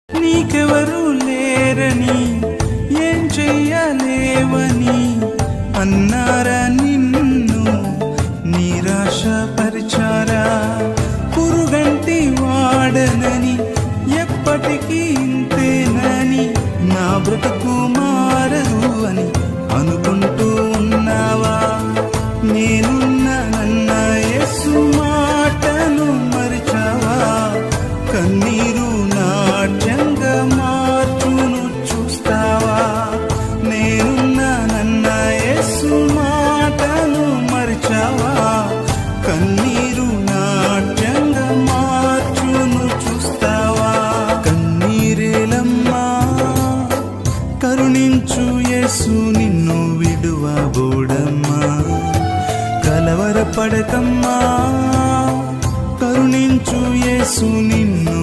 నీకెవరు లేరని ఏం చెయ్యలేవని అన్నారా నిన్ను నిరాశ పరిచారా. పురుగంటి వాడనని ఎప్పటికీ ఇంతేనని నా బ్రతుకు మారదు అని అనుకుంటూ ఉన్నావా. నేనున్నానన్న యేసు మాటను మరిచావా. కన్నీరు నాట్యంగా మార్చును చూస్తావా. నేనున్నానన్న యేసు మాటను మరిచావా. కన్నీరు నాట్యంగా మార్చును చూస్తావా. కన్నీరేలమ్మా కరుణించు యేసు నిన్ను విడువబోడమ్మా. కలవరపడకమ్మా కరుణించు యేసు నిన్ను